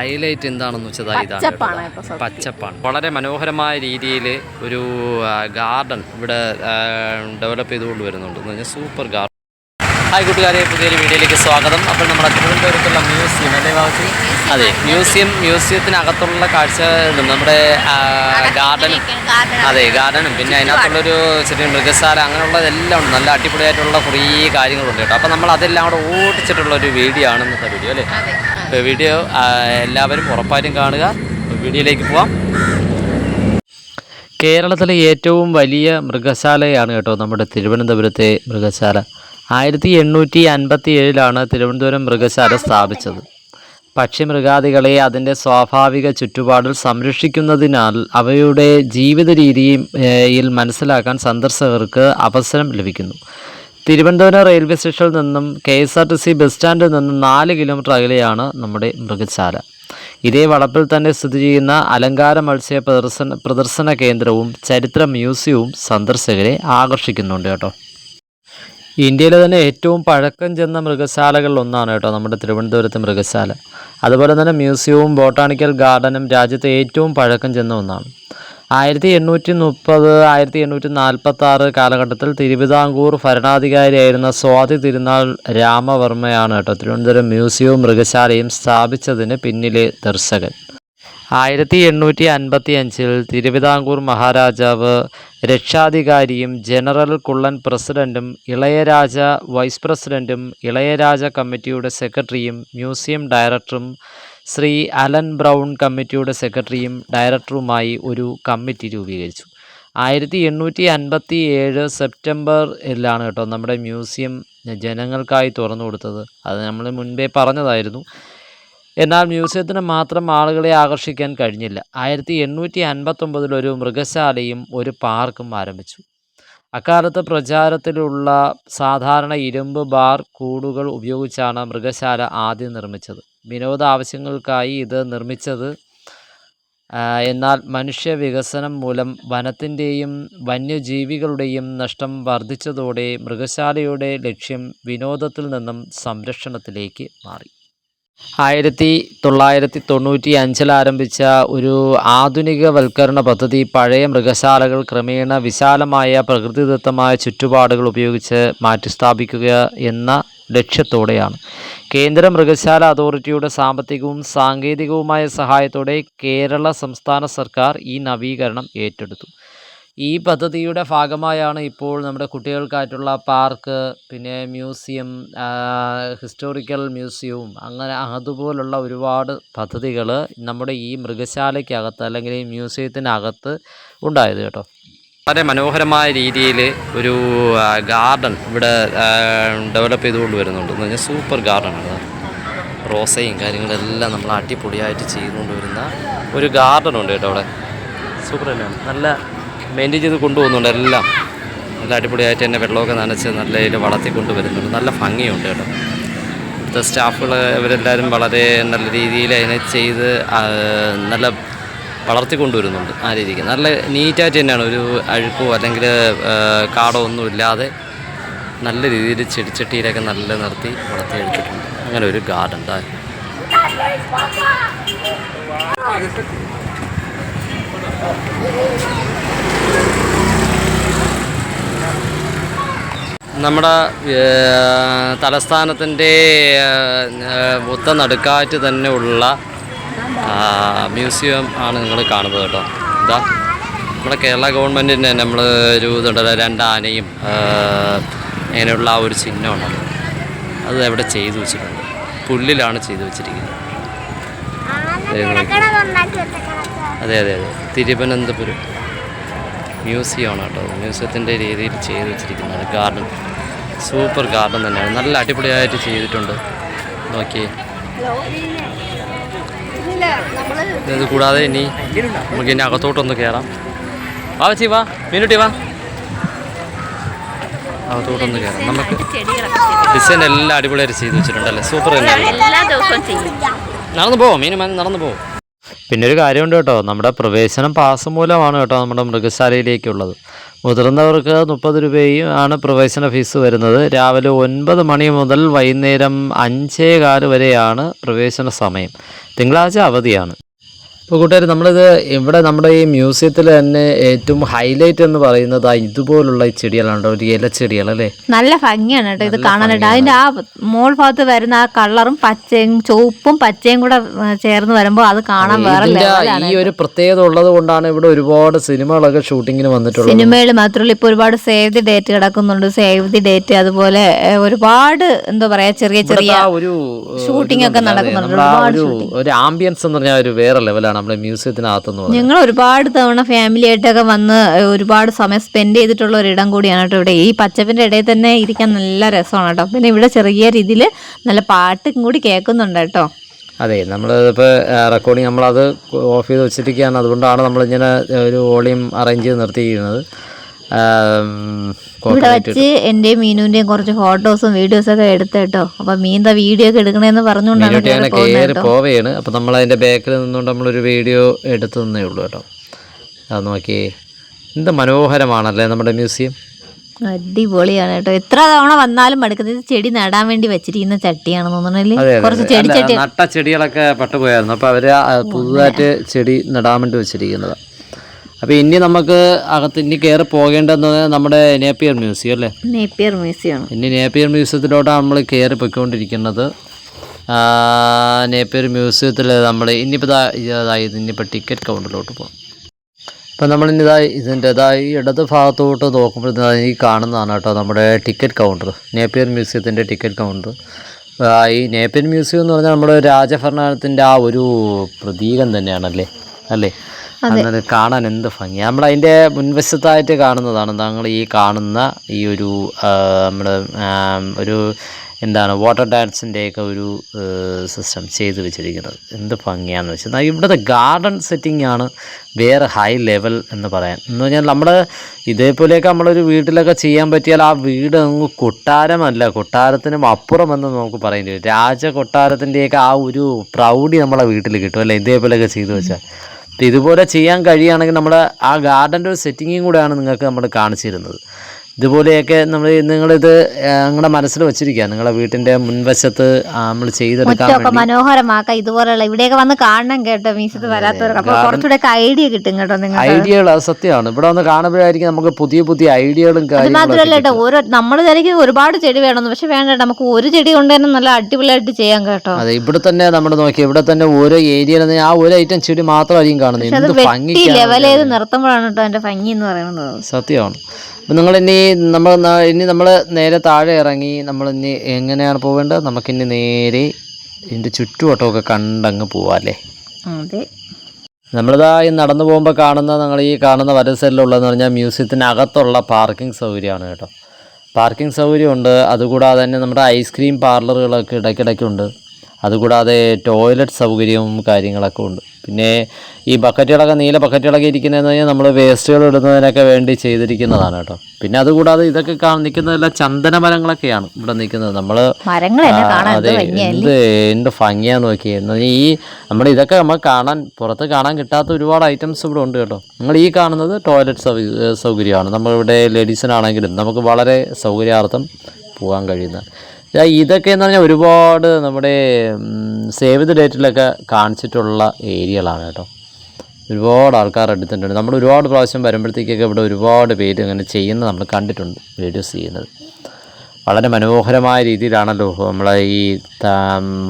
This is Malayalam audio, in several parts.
ഹൈലൈറ്റ് എന്താണെന്ന് വെച്ചാൽ ഇതാണ്, പച്ചപ്പാണ്. വളരെ മനോഹരമായ രീതിയിൽ ഒരു ഗാർഡൻ ഇവിടെ ഡെവലപ്പ് ചെയ്തുകൊണ്ട് വരുന്നുണ്ട് എന്ന് പറഞ്ഞാൽ സൂപ്പർ ഗാർഡൻ. ഹായ് കൂട്ടുകാരെ, പുതിയൊരു വീഡിയോയിലേക്ക് സ്വാഗതം. അപ്പോൾ നമ്മുടെ തിരുവനന്തപുരത്തുള്ള മ്യൂസിയം അല്ലേ ബാബു? അതെ, മ്യൂസിയത്തിനകത്തുള്ള കാഴ്ച നമ്മുടെ ഗാർഡനും, അതെ ഗാർഡനും പിന്നെ അതിനകത്തുള്ളൊരു ചെറിയ മൃഗശാല അങ്ങനെയുള്ളതെല്ലാം ഉണ്ട്. നല്ല അടിപൊളിയായിട്ടുള്ള കുറേ കാര്യങ്ങളുണ്ട് കേട്ടോ. അപ്പോൾ നമ്മൾ അതെല്ലാം കൂടെ ഓടിച്ചിട്ടുള്ളൊരു വീഡിയോ ആണ് ഇന്നത്തെ വീഡിയോ അല്ലേ. അപ്പോൾ വീഡിയോ എല്ലാവരും ഉറപ്പായിട്ടും കാണുക. വീഡിയോയിലേക്ക് പോവാം. കേരളത്തിലെ ഏറ്റവും വലിയ മൃഗശാലയാണ് കേട്ടോ നമ്മുടെ തിരുവനന്തപുരത്തെ മൃഗശാല. 1857 തിരുവനന്തപുരം മൃഗശാല സ്ഥാപിച്ചത്. പക്ഷിമൃഗാദികളെ അതിൻ്റെ സ്വാഭാവിക ചുറ്റുപാടിൽ സംരക്ഷിക്കുന്നതിനാൽ അവയുടെ ജീവിത രീതിയിൽ മനസ്സിലാക്കാൻ സന്ദർശകർക്ക് അവസരം ലഭിക്കുന്നു. തിരുവനന്തപുരം റെയിൽവേ സ്റ്റേഷനിൽ നിന്നും KSRTC ബസ് സ്റ്റാൻഡിൽ നിന്നും 4 കിലോമീറ്റർ അകലെയാണ് നമ്മുടെ മൃഗശാല. ഇതേ വളപ്പിൽ തന്നെ സ്ഥിതി ചെയ്യുന്ന അലങ്കാര മത്സ്യ പ്രദർശന കേന്ദ്രവും ചരിത്ര മ്യൂസിയവും സന്ദർശകരെ ആകർഷിക്കുന്നുണ്ട് കേട്ടോ. ഇന്ത്യയിലെ തന്നെ ഏറ്റവും പഴക്കം ചെന്ന മൃഗശാലകളിൽ ഒന്നാണ് കേട്ടോ നമ്മുടെ തിരുവനന്തപുരത്തെ മൃഗശാല. അതുപോലെ തന്നെ മ്യൂസിയവും ബോട്ടാണിക്കൽ ഗാർഡനും രാജ്യത്തെ ഏറ്റവും പഴക്കം ചെന്ന ഒന്നാണ്. 1830 1846 കാലഘട്ടത്തിൽ തിരുവിതാംകൂർ ഭരണാധികാരിയായിരുന്ന സ്വാതി തിരുനാൾ രാമവർമ്മയാണ് കേട്ടോ തിരുവനന്തപുരം മ്യൂസിയവും മൃഗശാലയും സ്ഥാപിച്ചതിന് പിന്നിലെ ദർശകൻ. 1855 തിരുവിതാംകൂർ മഹാരാജാവ് രക്ഷാധികാരിയും ജനറൽ കുള്ളൻ പ്രസിഡൻറ്റും ഇളയരാജ വൈസ് പ്രസിഡൻറ്റും ഇളയരാജ കമ്മിറ്റിയുടെ സെക്രട്ടറിയും മ്യൂസിയം ഡയറക്ടറും ശ്രീ അലൻ ബ്രൗൺ കമ്മിറ്റിയുടെ സെക്രട്ടറിയും ഡയറക്ടറുമായി ഒരു കമ്മിറ്റി രൂപീകരിച്ചു. 1857 സെപ്റ്റംബറിലാണ് കേട്ടോ നമ്മുടെ മ്യൂസിയം ജനങ്ങൾക്കായി തുറന്നു കൊടുത്തത്. അത് നമ്മൾ മുൻപേ പറഞ്ഞതായിരുന്നു. എന്നാൽ മ്യൂസിയത്തിന് മാത്രം ആളുകളെ ആകർഷിക്കാൻ കഴിഞ്ഞില്ല. 1859 ഒരു മൃഗശാലയും ഒരു പാർക്കും ആരംഭിച്ചു. അക്കാലത്ത് പ്രചാരത്തിലുള്ള സാധാരണ ഇരുമ്പ് ബാർ കൂടുകൾ ഉപയോഗിച്ചാണ് മൃഗശാല ആദ്യം നിർമ്മിച്ചത്. വിനോദ ആവശ്യങ്ങൾക്കായി ഇത് നിർമ്മിച്ചത്. എന്നാൽ മനുഷ്യ വികസനം മൂലം വനത്തിൻ്റെയും വന്യജീവികളുടെയും നഷ്ടം വർദ്ധിച്ചതോടെ മൃഗശാലയുടെ ലക്ഷ്യം വിനോദത്തിൽ നിന്നും സംരക്ഷണത്തിലേക്ക് മാറി. 1995 ആരംഭിച്ച ഒരു ആധുനികവൽക്കരണ പദ്ധതി പഴയ മൃഗശാലകൾ ക്രമേണ വിശാലമായ പ്രകൃതിദത്തമായ ചുറ്റുപാടുകൾ ഉപയോഗിച്ച് മാറ്റിസ്ഥാപിക്കുക എന്ന ലക്ഷ്യത്തോടെയാണ്. കേന്ദ്ര മൃഗശാല അതോറിറ്റിയുടെ സാമ്പത്തികവും സാങ്കേതികവുമായ സഹായത്തോടെ കേരള സംസ്ഥാന സർക്കാർ ഈ നവീകരണം ഏറ്റെടുത്തു. ഈ പദ്ധതിയുടെ ഭാഗമായാണ് ഇപ്പോൾ നമ്മുടെ കുട്ടികൾക്കായിട്ടുള്ള പാർക്ക്, പിന്നെ മ്യൂസിയം, ഹിസ്റ്റോറിക്കൽ മ്യൂസിയവും അങ്ങനെ അതുപോലുള്ള ഒരുപാട് പദ്ധതികൾ നമ്മുടെ ഈ മൃഗശാലയ്ക്കകത്ത് അല്ലെങ്കിൽ ഈ മ്യൂസിയത്തിനകത്ത് ഉണ്ടായത് കേട്ടോ. വളരെ മനോഹരമായ രീതിയിൽ ഒരു ഗാർഡൻ ഇവിടെ ഡെവലപ്പ് ചെയ്തുകൊണ്ട് വരുന്നുണ്ട് എന്ന് പറഞ്ഞാൽ സൂപ്പർ ഗാർഡനാണ്. റോസയും കാര്യങ്ങളെല്ലാം നമ്മൾ അടിപൊളിയായിട്ട് ചെയ്തുകൊണ്ട് വരുന്ന ഒരു ഗാർഡനുണ്ട് കേട്ടോ അവിടെ. സൂപ്പർ തന്നെയാണ്, നല്ല മെയിൻറ്റെയിൻ ചെയ്ത് കൊണ്ടുപോകുന്നുണ്ട്. എല്ലാം നല്ല അടിപൊളിയായിട്ട് തന്നെ വെള്ളമൊക്കെ നനച്ച് നല്ല ഇതിൽ വളർത്തിക്കൊണ്ട് വരുന്നുണ്ട്. നല്ല ഭംഗിയുണ്ട് കേട്ടോ. ഇവിടുത്തെ സ്റ്റാഫുകൾ ഇവരെല്ലാവരും വളരെ നല്ല രീതിയിൽ അതിനെ ചെയ്ത് നല്ല വളർത്തിക്കൊണ്ടുവരുന്നുണ്ട്. ആ രീതിക്ക് നല്ല നീറ്റായിട്ട് തന്നെയാണ്, ഒരു അഴുക്കോ അല്ലെങ്കിൽ കാടോ ഒന്നും ഇല്ലാതെ നല്ല രീതിയിൽ ചെടിച്ചട്ടിയിലൊക്കെ നല്ല നിർത്തി വളർത്തിയെടുത്തിട്ടുണ്ട്. അങ്ങനെ ഒരു ഗാർഡൻ നമ്മുടെ തലസ്ഥാനത്തിൻ്റെ ഒത്ത നടുക്കാറ്റ് തന്നെ ഉള്ള മ്യൂസിയം ആണ് നിങ്ങൾ കാണുന്നത് കേട്ടോ. ഇതാ നമ്മുടെ കേരള ഗവൺമെൻറ്റിൻ്റെ നമ്മൾ ഒരു ഇതുണ്ടല്ലോ, 2 ആനയും അങ്ങനെയുള്ള ആ ഒരു ചിഹ്നമുണ്ടല്ലോ, അത് അവിടെ ചെയ്തു വെച്ചിട്ടുണ്ട്. പുല്ലിലാണ് ചെയ്തു വെച്ചിരിക്കുന്നത്. അതെ അതെ അതെ, തിരുവനന്തപുരം മ്യൂസിയമാണ് കേട്ടോ. മ്യൂസിയത്തിൻ്റെ രീതിയിൽ ചെയ്ത് വെച്ചിരിക്കുന്നത് ഗാർഡൻ. സൂപ്പർ ഗാർഡൻ തന്നെയാണ്, നല്ല അടിപൊളിയായിട്ട് ചെയ്തിട്ടുണ്ട്. നോക്കിയേ. ഇത് കൂടാതെ ഇനി നമുക്ക് ഇനി അകത്തോട്ടൊന്ന് കയറാം. വാ വെച്ചി, വാ മീനുട്ടി, വാ അകത്തോട്ടൊന്ന് കയറാം. നമുക്ക് ഡിസൈൻ എല്ലാം അടിപൊളിയായിട്ട് ചെയ്ത് വെച്ചിട്ടുണ്ടല്ലേ, സൂപ്പർ തന്നെയാണ്. നടന്നു പോവും മീൻ, നടന്നു പോവും. പിന്നെ ഒരു കാര്യമുണ്ട് കേട്ടോ, നമ്മുടെ പ്രവേശനം പാസ് മൂലമാണ് കേട്ടോ നമ്മുടെ മൃഗശാലയിലേക്കുള്ളത്. മുതിർന്നവർക്ക് 30 രൂപയും ആണ് പ്രവേശന ഫീസ് വരുന്നത്. രാവിലെ 9 മണി മുതൽ വൈകുന്നേരം 5:15 വരെയാണ് പ്രവേശന സമയം. തിങ്കളാഴ്ച അവധിയാണ്. ഇപ്പോൾ കൂട്ടുകാർ, നമ്മളിത് ഇവിടെ നമ്മുടെ ഈ മ്യൂസിയത്തിൽ തന്നെ ഏറ്റവും ഹൈലൈറ്റ് എന്ന് പറയുന്നത് ഇതുപോലുള്ള ഈ ചെടികളാണ്, ഒരു ഇലച്ചെടികൾ അല്ലേ. നല്ല ഭംഗിയാണ് കേട്ടോ ഇത് കാണാനായിട്ട്. അതിൻ്റെ ആ മോൾ ഭാഗത്ത് വരുന്ന ആ കളറും പച്ചയും ചുവപ്പും പച്ചയും കൂടെ ചേർന്ന് വരുമ്പോൾ അത് കാണാൻ വേറെ ഈ ഒരു പ്രത്യേകത ഉള്ളത് കൊണ്ടാണ് ഇവിടെ ഒരുപാട് സിനിമകളൊക്കെ ഷൂട്ടിങ്ങിന് വന്നിട്ടുള്ളത്. സിനിമയിൽ മാത്രമല്ല, ഇപ്പോൾ ഒരുപാട് സേവ് ദി ഡേറ്റ് കിടക്കുന്നുണ്ട്. സേവ് ദി ഡേറ്റ്, അതുപോലെ ഒരുപാട് എന്താ പറയാ ചെറിയ ചെറിയ ഒരു ഷൂട്ടിംഗ് ഒക്കെ നടക്കുന്നുണ്ട്. ഒരു ആംബിയൻസ് എന്ന് പറഞ്ഞാൽ ഒരു വേറെ ലെവലാണ് നമ്മുടെ മ്യൂസിയത്തിനകത്തെന്ന് പറഞ്ഞാൽ. ഞങ്ങൾ ഒരുപാട് തവണ ഫാമിലി ആയിട്ടൊക്കെ വന്ന് ഒരുപാട് സമയം സ്പെൻഡ് ചെയ്തിട്ടുള്ള ഒരിടം കൂടിയാണ് കേട്ടോ ഇവിടെ. ഈ പച്ചപ്പിന്റെ ഇടയിൽ തന്നെ ഇരിക്കാൻ നല്ല രസമാണ് കേട്ടോ. പിന്നെ ഇവിടെ ചെറിയ രീതിയിൽ നല്ല പാട്ടും കൂടി കേൾക്കുന്നുണ്ട് കേട്ടോ. അതെ, നമ്മളിപ്പോൾ റെക്കോർഡിങ് നമ്മളത് ഓഫ് ചെയ്ത് വെച്ചിരിക്കുകയാണ്. അതുകൊണ്ടാണ് നമ്മളിങ്ങനെ ഒരു വോളിയം അറേഞ്ച് ചെയ്ത് നിർത്തിയിരിക്കുന്നത്. ഇവിടെ വെച്ച് എൻ്റെയും മീനുവിൻ്റെയും കുറച്ച് ഫോട്ടോസും വീഡിയോസും ഒക്കെ എടുത്ത് കേട്ടോ. അപ്പം മീൻ്റെ വീഡിയോ ഒക്കെ എടുക്കണമെന്ന് പറഞ്ഞുകൊണ്ടാണ് കയറി പോവുകയാണ്. അപ്പം നമ്മൾ അതിൻ്റെ ബാക്കിൽ നിന്നുകൊണ്ട് നമ്മളൊരു വീഡിയോ എടുത്തു തന്നേ ഉള്ളൂ കേട്ടോ. അത് നോക്കിയേ, എന്ത് മനോഹരമാണല്ലേ നമ്മുടെ മ്യൂസിയം. അടിപൊളിയാണ് കേട്ടോ. എത്ര തവണ വന്നാലും മടുക്കുന്നത്. ചെടി നടാൻ വേണ്ടി വെച്ചിരിക്കുന്ന ചട്ടിയാണെന്ന് തോന്നുന്നല്ലേ. കുറച്ച് ചെടി നട്ട ചെടികളൊക്കെ പെട്ടുപോയായിരുന്നു. അപ്പോൾ അവർ പുതുതായിട്ട് ചെടി നടാൻ വേണ്ടി വെച്ചിരിക്കുന്നതാണ്. അപ്പോൾ ഇനി നമുക്ക് അകത്ത് ഇനി കയറി പോകേണ്ടതെന്ന് നമ്മുടെ നേപ്പിയർ മ്യൂസിയം അല്ലേ. Napier museum. ഇനി നേപ്പിയർ മ്യൂസിയത്തിലോട്ടാണ് നമ്മൾ കയറി പോയിക്കൊണ്ടിരിക്കുന്നത്. നേപ്പിയർ മ്യൂസിയത്തിൽ നമ്മൾ ഇനിയിപ്പോൾ ടിക്കറ്റ് കൗണ്ടറിലോട്ട് പോകാം. അപ്പം നമ്മളിനി ഇതിൻ്റെ ഈ ഇടത് ഭാഗത്തോട്ട് നോക്കുമ്പോഴത്തേക്കും ഈ കാണുന്നതാണ് കേട്ടോ നമ്മുടെ ടിക്കറ്റ് കൗണ്ടർ, നേപ്പിയർ മ്യൂസിയത്തിൻ്റെ ടിക്കറ്റ് കൗണ്ടർ. ഈ നേപ്പിയർ മ്യൂസിയം എന്ന് പറഞ്ഞാൽ നമ്മുടെ രാജഭരണത്തിൻ്റെ ആ ഒരു പ്രതീകം തന്നെയാണല്ലേ അല്ലേ. അന്നത് കാണാൻ എന്ത് ഭംഗി. നമ്മളതിൻ്റെ മുൻവശത്തായിട്ട് കാണുന്നതാണ് താങ്കൾ ഈ കാണുന്ന ഈ ഒരു നമ്മുടെ ഒരു എന്താണ് വാട്ടർ ഡാൻസിൻ്റെയൊക്കെ ഒരു സിസ്റ്റം ചെയ്ത് വെച്ചിരിക്കുന്നത്. എന്ത് ഭംഗിയാണെന്ന് വെച്ചാൽ ഇവിടുത്തെ ഗാർഡൻ സെറ്റിംഗ് ആണ് വേറെ ഹൈ ലെവൽ എന്ന് പറയാൻ. എന്ന് പറഞ്ഞാൽ നമ്മൾ ഇതേപോലെയൊക്കെ നമ്മളൊരു വീട്ടിലൊക്കെ ചെയ്യാൻ പറ്റിയാൽ ആ വീട് അങ്ങ് കൊട്ടാരമല്ല, കൊട്ടാരത്തിനും അപ്പുറം എന്ന് നമുക്ക് പറയേണ്ടി വരും. രാജകൊട്ടാരത്തിൻ്റെയൊക്കെ ആ ഒരു പ്രൗഢി നമ്മളെ വീട്ടിൽ കിട്ടും അല്ലേ ഇതേപോലെയൊക്കെ ചെയ്തു വെച്ചാൽ. ഇതുപോലെ ചെയ്യാൻ കഴിയുകയാണെങ്കിൽ നമ്മുടെ ആ ഗാർഡൻ്റെ ഒരു സെറ്റിങ്ങും കൂടെയാണ് നിങ്ങൾക്ക് നമ്മൾ കാണിച്ചിരുന്നത്. ഇതുപോലെയൊക്കെ നിങ്ങളിത് നിങ്ങളുടെ മനസ്സിൽ വെച്ചിരിക്കുക. നിങ്ങളുടെ വീട്ടിൻ്റെ മുൻവശത്ത് നമ്മൾ ചെയ്തെടുക്കാൻ മനോഹരമാക്കാം. ഇതുപോലെയുള്ള ഇവിടെയൊക്കെ വന്ന് കാണണം കേട്ടോ. മ്യൂസിയത്തിൽ വരാത്തവർക്ക് അപ്പോൾ കുറച്ചുകൂടെ ഐഡിയ കിട്ടും കേട്ടോ. ഐഡിയകൾ അത് സത്യമാണ്. ഇവിടെ വന്ന് കാണുമ്പോഴായിരിക്കും നമുക്ക് പുതിയ പുതിയ ഐഡിയകളും കാര്യങ്ങളും. മാത്രമല്ല കേട്ടോ, ഓരോ നമ്മൾ വിചാരിക്കും ഒരുപാട് ചെടി വേണമെന്ന്, പക്ഷെ വേണ്ട, നമുക്ക് ഒരു ചെടി കൊണ്ട് തന്നെ നല്ല അടിപൊളിയായിട്ട് ചെയ്യാം കേട്ടോ. അതെ, ഇവിടെ തന്നെ നമ്മൾ നോക്കി ഇവിടെ തന്നെ ഓരോ ഏരിയയിൽ ആ ഒരു ഐറ്റം ചെടി മാത്രമായിരിക്കും കാണുന്നത്. ഭംഗി ലെവൽ ചെയ്ത് നിർത്തുമ്പോഴാണ് കേട്ടോ അതിന്റെ ഭംഗി എന്ന് പറയുന്നത്. സത്യമാണ്. അപ്പം നമ്മൾ നേരെ താഴെ ഇറങ്ങി നമ്മൾ ഇനി എങ്ങനെയാണ് പോവേണ്ടത്? നമുക്കിനി നേരെ ഇതിൻ്റെ ചുറ്റുവട്ടമൊക്കെ കണ്ടങ്ങ് പോവാല്ലേ. നമ്മളിതാ ഈ നടന്നു പോകുമ്പോൾ നിങ്ങൾ ഈ കാണുന്ന വലസൈഡിലുള്ളതെന്ന് പറഞ്ഞാൽ മ്യൂസിയത്തിനകത്തുള്ള പാർക്കിംഗ് സൗകര്യമാണ് കേട്ടോ. പാർക്കിംഗ് സൗകര്യമുണ്ട്. അതുകൂടാതെ തന്നെ നമ്മുടെ ഐസ്ക്രീം പാർലറുകളൊക്കെ ഇടയ്ക്കിടയ്ക്കുണ്ട്. അതുകൂടാതെ ടോയ്ലറ്റ് സൗകര്യവും കാര്യങ്ങളൊക്കെ ഉണ്ട്. പിന്നെ ഈ ബക്കറ്റുകളൊക്കെ നീല ബക്കറ്റുകളൊക്കെ ഇരിക്കുന്നതെന്ന് പറഞ്ഞാൽ നമ്മൾ വേസ്റ്റുകൾ ഇടുന്നതിനൊക്കെ വേണ്ടി ചെയ്തിരിക്കുന്നതാണ് കേട്ടോ. പിന്നെ അതുകൂടാതെ ഇതൊക്കെ നിൽക്കുന്നതെല്ലാം ചന്ദന മരങ്ങളൊക്കെയാണ് ഇവിടെ നിൽക്കുന്നത്. നമ്മൾ അതെ, എന്ത് ഭംഗിയാന്ന് നോക്കിയെന്ന് ഈ ഇതൊക്കെ നമുക്ക് പുറത്ത് കാണാൻ കിട്ടാത്ത ഒരുപാട് ഐറ്റംസ് ഇവിടെ ഉണ്ട് കേട്ടോ. നിങ്ങൾ ഈ കാണുന്നത് ടോയ്ലറ്റ് സൗകര്യമാണ്. നമ്മളിവിടെ ലേഡീസിനാണെങ്കിലും നമുക്ക് വളരെ സൗകര്യാർത്ഥം പോകാൻ കഴിയുന്ന ഇതൊക്കെ എന്ന് പറഞ്ഞാൽ ഒരുപാട് നമ്മുടെ സേവ് ദി ഡേറ്റിലൊക്കെ കാണിച്ചിട്ടുള്ള ഏരിയകളാണ് കേട്ടോ. ഒരുപാട് ആൾക്കാർ എടുത്തിട്ടുണ്ട്. നമ്മൾ ഒരുപാട് പ്രാവശ്യം വരുമ്പോഴത്തേക്കൊക്കെ ഇവിടെ ഒരുപാട് പേര് ഇങ്ങനെ ചെയ്യുന്നത് നമ്മൾ കണ്ടിട്ടുണ്ട്, വീഡിയോസ് ചെയ്യുന്നത്. വളരെ മനോഹരമായ രീതിയിലാണല്ലോ നമ്മളെ ഈ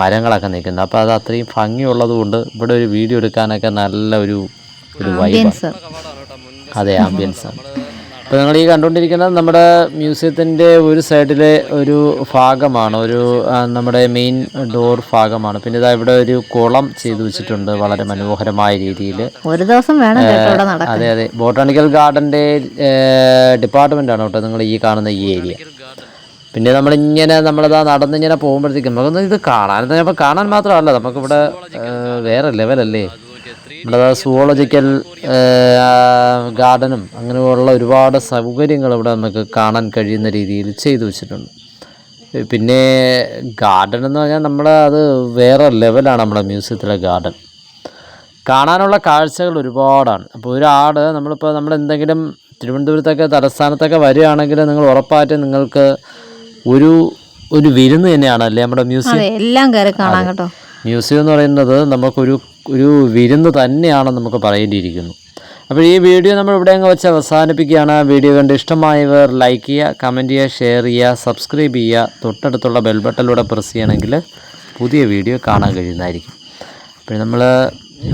മരങ്ങളൊക്കെ നിൽക്കുന്നത്. അപ്പോൾ അത് അത്രയും ഭംഗിയുള്ളത് കൊണ്ട് ഇവിടെ ഒരു വീഡിയോ എടുക്കാനൊക്കെ നല്ല ഒരു വൈബാണ്. അതെ, ആംബിയൻസാണ്. അപ്പോൾ നിങ്ങൾ ഈ കണ്ടുകൊണ്ടിരിക്കുന്നത് നമ്മുടെ മ്യൂസിയത്തിൻ്റെ ഒരു സൈഡിലെ ഒരു ഭാഗമാണ്, ഒരു നമ്മുടെ മെയിൻ ഡോർ ഭാഗമാണ്. പിന്നെ ഇതാ ഇവിടെ ഒരു കുളം ചെയ്തു വെച്ചിട്ടുണ്ട് വളരെ മനോഹരമായ രീതിയിൽ. ഒരു ദിവസം വേണം. അതെ അതെ, ബോട്ടാണിക്കൽ ഗാർഡൻ്റെ ഡിപ്പാർട്ട്മെൻ്റാണ് കേട്ടോ നിങ്ങൾ ഈ കാണുന്ന ഈ ഏരിയ. പിന്നെ നമ്മളിതാ നടന്നിങ്ങനെ പോകുമ്പോഴത്തേക്കും നമുക്കൊന്ന് ഇത് കാണാൻ മാത്രമല്ല, നമുക്കിവിടെ വേറെ ലെവലല്ലേ. നമ്മുടെ സുവോളജിക്കൽ ഗാർഡനും അങ്ങനെയുള്ള ഒരുപാട് സൗകര്യങ്ങൾ ഇവിടെ നമുക്ക് കാണാൻ കഴിയുന്ന രീതിയിൽ ചെയ്തു വെച്ചിട്ടുണ്ട്. പിന്നെ ഗാർഡൻ എന്ന് പറഞ്ഞാൽ അത് വേറെ ലെവലാണ്. നമ്മുടെ മ്യൂസിയത്തിലെ ഗാർഡൻ കാണാനുള്ള കാഴ്ചകൾ ഒരുപാടാണ്. അപ്പോൾ നമ്മൾ എന്തെങ്കിലും തിരുവനന്തപുരത്തൊക്കെ തലസ്ഥാനത്തൊക്കെ വരികയാണെങ്കിൽ നിങ്ങൾ ഉറപ്പായിട്ടും നിങ്ങൾക്ക് ഒരു വിരുന്ന് തന്നെയാണല്ലേ നമ്മുടെ മ്യൂസിയം. അതെ, എല്ലാം കയറി കാണാം കേട്ടോ. മ്യൂസിയം എന്ന് പറയുന്നത് നമുക്കൊരു വിരുന്ന് തന്നെയാണെന്ന് നമുക്ക് പറയേണ്ടിയിരിക്കുന്നു. അപ്പോൾ ഈ വീഡിയോ നമ്മൾ ഇവിടെ അങ്ങ് വെച്ച് അവസാനിപ്പിക്കുകയാണ്. വീഡിയോ കണ്ട് ഇഷ്ടമായവർ ലൈക്ക് ചെയ്യുക, കമൻറ്റ് ചെയ്യുക, ഷെയർ ചെയ്യുക, സബ്സ്ക്രൈബ് ചെയ്യുക. തൊട്ടടുത്തുള്ള ബെൽ ബട്ടണിലൂടെ പ്രസ് ചെയ്യണമെങ്കിൽ പുതിയ വീഡിയോ കാണാൻ കഴിയുന്നതായിരിക്കും. അപ്പോൾ നമ്മൾ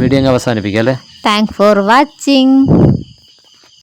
വീഡിയോ അങ്ങ് അവസാനിപ്പിക്കാം അല്ലേ. Thanks for watching.